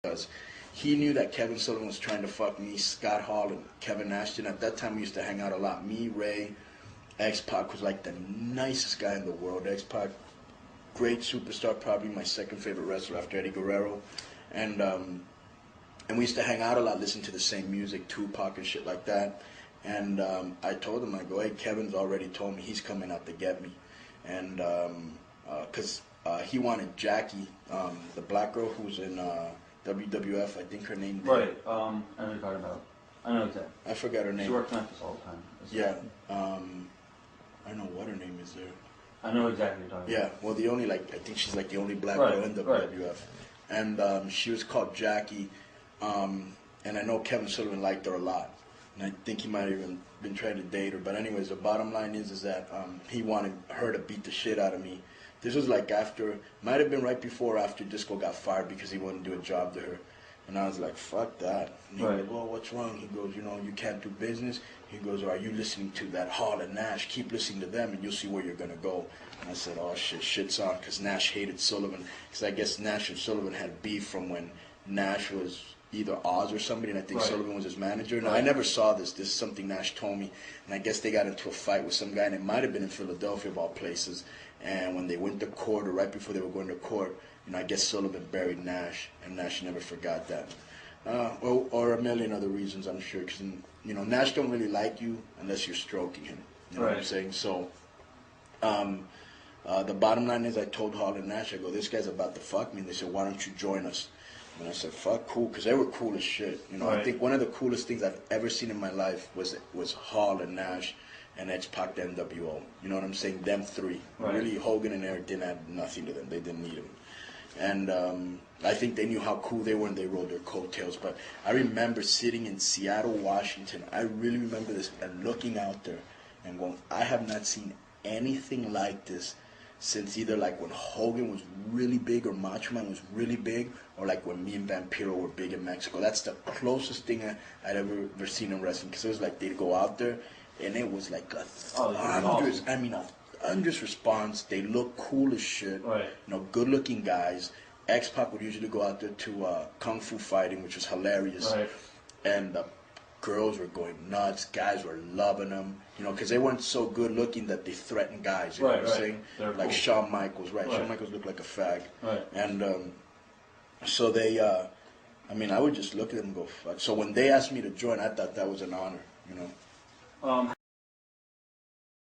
because he knew that Kevin Sullivan was trying to fuck me, Scott Hall, and Kevin Ashton. At that time, we used to hang out a lot. Me, Ray, X-Pac was like the nicest guy in the world. X-Pac, great superstar, probably my second favorite wrestler after Eddie Guerrero. And we used to hang out a lot, listen to the same music, Tupac and shit like that. And I told him, I go, hey, Kevin's already told me he's coming out to get me. And because he wanted Jackie, the black girl who's in WWF, I think her name. Right, I know what you're talking about. I know exactly. I forgot her name. She works Memphis all the time. Yeah. I don't know what her name is there. I know exactly what you're talking about. Yeah, well, the only, like, I think she's like the only black girl in WWF. And she was called Jackie, and I know Kevin Sullivan liked her a lot. And I think he might have even been trying to date her. But anyways, the bottom line is that he wanted her to beat the shit out of me. This was like after, might have been right before or after Disco got fired because he wouldn't do a job to her. And I was like, fuck that. And he goes, well, what's wrong? He goes, you know, you can't do business. He goes, are you listening to that Hall and Nash? Keep listening to them and you'll see where you're going to go. And I said, oh, shit's on, because Nash hated Sullivan. Because I guess Nash and Sullivan had beef from when Nash was either Oz or somebody, and I think Sullivan was his manager. Now, I never saw this. This is something Nash told me. And I guess they got into a fight with some guy, and it might have been in Philadelphia, of all places. And when they went to court, or right before they were going to court, you know, I guess Sullivan buried Nash, and Nash never forgot that. Or a million other reasons, I'm sure. Because, you know, Nash don't really like you unless you're stroking him. You know what I'm saying? So, the bottom line is I told Hall and Nash, I go, this guy's about to fuck me. And they said, why don't you join us? And I said, fuck, cool, because they were cool as shit. You know, I think one of the coolest things I've ever seen in my life was Hall and Nash and X-Pac, the nWo. You know what I'm saying? Them three. Really, Hogan and Eric didn't add nothing to them. They didn't need them. And I think they knew how cool they were and they rode their coattails. But I remember sitting in Seattle, Washington. I really remember this and looking out there and going, I have not seen anything like this since either like when Hogan was really big or Macho Man was really big, or like when me and Vampiro were big in Mexico. That's the closest thing I'd ever seen in wrestling, because it was like they'd go out there and it was like a thunderous response. They look cool as shit, you know, good looking guys. X-Pac would usually go out there to kung fu fighting, which was hilarious, and girls were going nuts, guys were loving them, you know, because they weren't so good looking that they threatened guys, you know what I'm saying? Like cool. Shawn Michaels, Shawn Michaels looked like a fag. And so they, I mean, I would just look at them and go, fuck. So when they asked me to join, I thought that was an honor, you know.